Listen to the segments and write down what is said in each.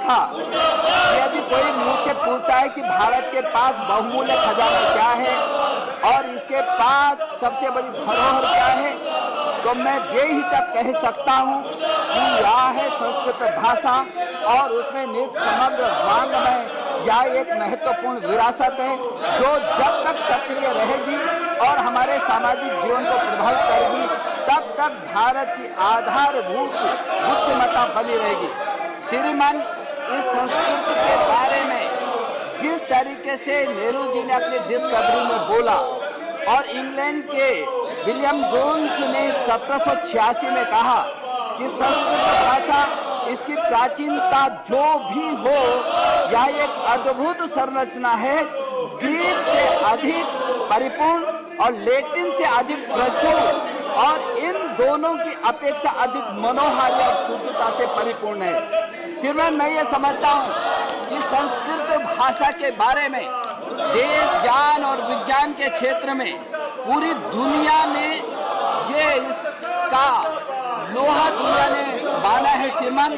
था। यदि कोई मुझसे पूछता है कि भारत के पास बहुमूल्य खजाना क्या है और इसके पास सबसे बड़ी धरोहर क्या है, तो मैं बेहिचक कह सकता हूँ कि यह है संस्कृत भाषा और उसमें निहित समग्र वांग्मय। यह एक महत्वपूर्ण विरासत है जो जब तक सक्रिय रहेगी और हमारे सामाजिक जीवन को प्रभावित करेगी, तब तक भारत की आधारभूत बुद्धिमत्ता बनी रहेगी। श्रीमान, इस संस्कृति के बारे में जिस तरीके से नेहरू जी ने अपनी डिस्कवरी में बोला और इंग्लैंड के विलियम जोन्स ने 1786 में कहा कि संस्कृत भाषा, इसकी प्राचीनता जो भी हो, यह एक अद्भुत संरचना है, ग्रीक से अधिक परिपूर्ण और लैटिन से अधिक प्रचुर और इन दोनों की अपेक्षा अधिक मनोहारी और शुद्धता से परिपूर्ण है। श्रीमान, मैं ये समझता हूँ कि संस्कृत भाषा के बारे में देश, ज्ञान और विज्ञान के क्षेत्र में पूरी दुनिया में ये इसका लोहा दुनिया ने बांधा है श्रीमान।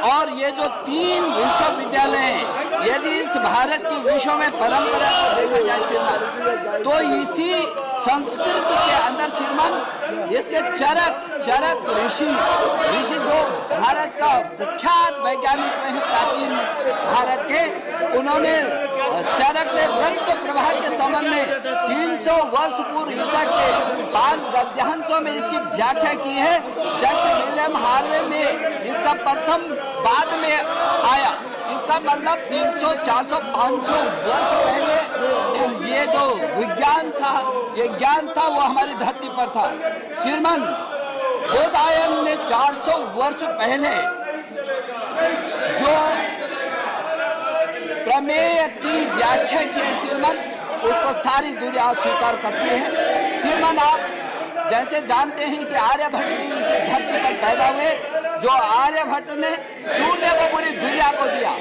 और ये जो 3 विश्वविद्यालय हैं, यदि इस भारत की विश्व में परंपरा को देखा जाए श्रीमान, तो इसी संस्कृत के अंदर श्रीमान इसके चरक ऋषि जो भारत का प्रख्यात वैज्ञानिक में प्राचीन भारत के, उन्होंने चरक ने रक्त प्रवाह के संबंध में 300 वर्ष पूर्व ईसा के 5 गद्यांशों में इसकी व्याख्या की है, जबकि विलियम हार्वे में इसका प्रथम बाद में आया। इसका मतलब 300, 400, 500 वर्ष पहले ये जो विज्ञान था, ये ज्ञान था, वो हमारी धरती पर था। श्रीमान, बोधायन ने 400 वर्ष पहले जो प्रमेय की व्याख्या की है श्रीमान, उसको सारी दुनिया स्वीकार करती है। श्रीमान, आप जैसे जानते हैं कि आर्यभट्ट भी इस धरती पर पैदा हुए, जो आर्यभट्ट ने शून्य को पूरी दुनिया को दिया,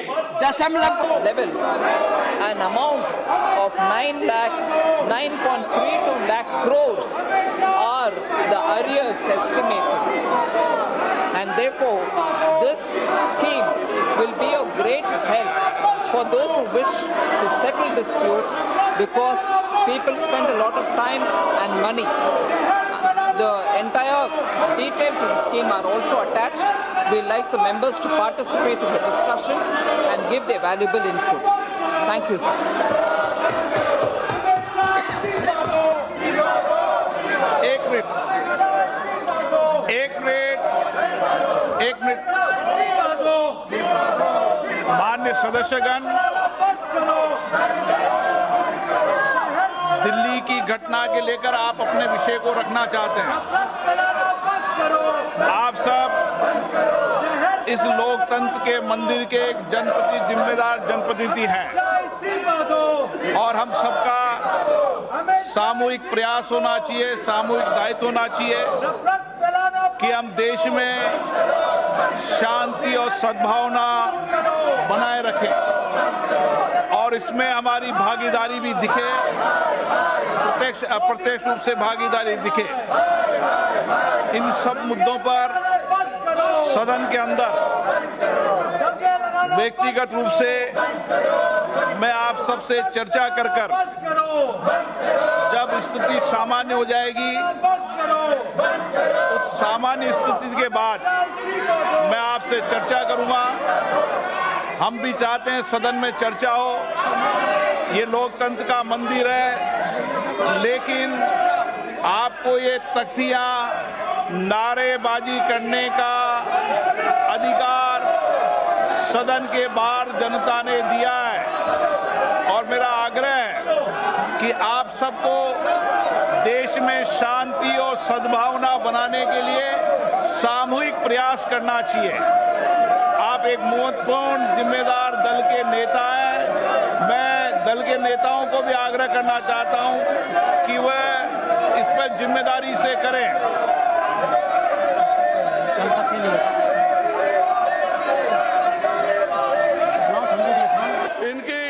दशमलव levels, an amount of 9.32 lakh crores are the arrears estimated, and therefore this scheme will be of great help for those who wish to settle disputes, because people spend a lot of time and money. The entire details of the scheme are also attached. We like the members to participate in the discussion and give their valuable inputs. Thank you, sir. एक minute माननीय सदस्यगण, दिल्ली की घटना के लेकर आप अपने विषय को रखना चाहते हैं। आप सब इस लोकतंत्र के मंदिर के एक जिम्मेदार जनप्रतिनिधि हैं और हम सबका सामूहिक प्रयास होना चाहिए, सामूहिक दायित्व होना चाहिए कि हम देश में शांति और सद्भावना बनाए रखें और इसमें हमारी भागीदारी भी दिखे, प्रत्यक्ष अप्रत्यक्ष रूप से भागीदारी दिखे। इन सब मुद्दों पर सदन के अंदर व्यक्तिगत रूप से मैं आप सबसे चर्चा कर जब स्थिति सामान्य हो जाएगी, उस सामान्य स्थिति के बाद मैं आपसे चर्चा करूंगा। हम भी चाहते हैं सदन में चर्चा हो, ये लोकतंत्र का मंदिर है, लेकिन आपको ये तख्तियां नारेबाजी करने का अधिकार सदन के बाहर जनता ने दिया है और मेरा आग्रह है कि आप सबको देश में शांति और सद्भावना बनाने के लिए सामूहिक प्रयास करना चाहिए। आप एक महत्वपूर्ण जिम्मेदार दल के नेता हैं। मैं दल के नेताओं को भी आग्रह करना चाहता हूं कि वह इस पर जिम्मेदारी से करें। इनकी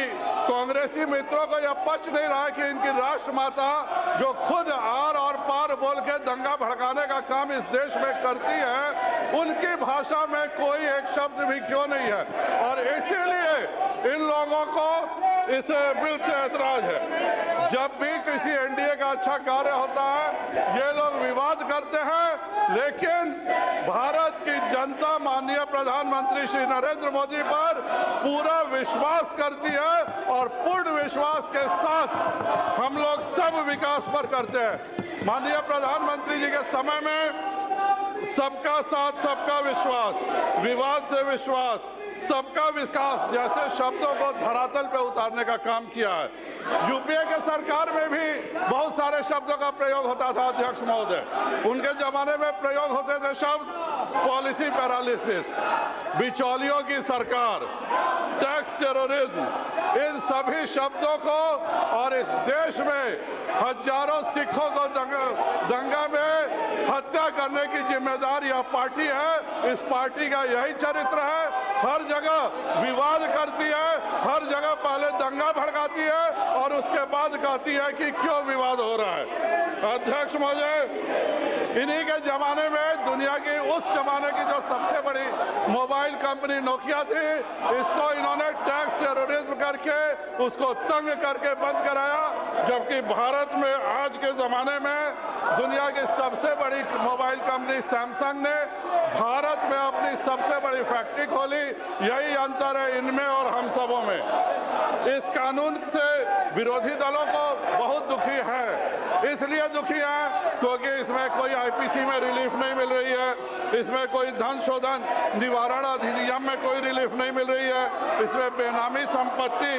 कांग्रेसी मित्रों को यह पच नहीं रहा कि इनकी राष्ट्रमाता जो खुद आर और पार बोल के दंगा भड़काने का काम इस देश में करती है, उनकी भाषा में कोई एक शब्द भी क्यों नहीं है। और इसीलिए इन लोगों को इस बिल से ऐतराज है। जब भी किसी एनडीए का अच्छा कार्य होता है ये लोग विवाद करते हैं, लेकिन भारत की जनता माननीय प्रधानमंत्री श्री नरेंद्र मोदी पर पूरा विश्वास करती है और पूर्ण विश्वास के साथ हम लोग सब विकास पर करते हैं। माननीय प्रधानमंत्री जी के समय में सबका साथ सबका विश्वास, विवाद से विश्वास, सबका विकास जैसे शब्दों को धरातल पे उतारने का काम किया है। यूपीए के सरकार में भी बहुत सारे शब्दों का प्रयोग होता था अध्यक्ष महोदय। उनके जमाने में प्रयोग होते थे शब्द पॉलिसी पैरालिसिस, बिचौलियों की सरकार, टैक्स टेररिज्म। इन सभी शब्दों को और इस देश में हजारों सिखों को दंगा में हत्या करने की जिम्मेदार यह पार्टी है। इस पार्टी का यही चरित्र है, हर जगह विवाद करती है, हर जगह पहले दंगा भड़काती है और उसके बाद कहती है कि क्यों विवाद हो रहा है। अध्यक्ष महोदय, इन्हीं के जमाने में दुनिया की उस जमाने की जो सबसे बड़ी मोबाइल कंपनी नोकिया थी, इसको इन्होंने टैक्स टेररिज्म करके उसको तंग करके बंद कराया, जबकि भारत में आज के जमाने में दुनिया की सबसे बड़ी मोबाइल कंपनी सैमसंग ने भारत में अपनी सबसे बड़ी फैक्ट्री खोली। यही अंतर है इनमें और हम सबों में। इस कानून से विरोधी दलों को बहुत दुखी है, इसलिए दुखी है क्योंकि इसमें कोई आईपीसी में रिलीफ नहीं मिल रही है, इसमें कोई धन शोधन निवारण अधिनियम में कोई रिलीफ नहीं मिल रही है, इसमें बेनामी संपत्ति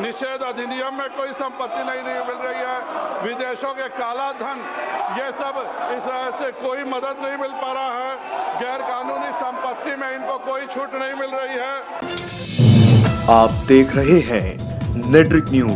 निषेध अधिनियम में कोई संपत्ति नहीं मिल रही है, विदेशों के काला धन ये सब इस तरह से कोई मदद नहीं मिल पा रहा है, गैर कानूनी संपत्ति में इनको कोई छूट नहीं मिल रही है। आप देख रहे हैं नेट्रिक न्यूज।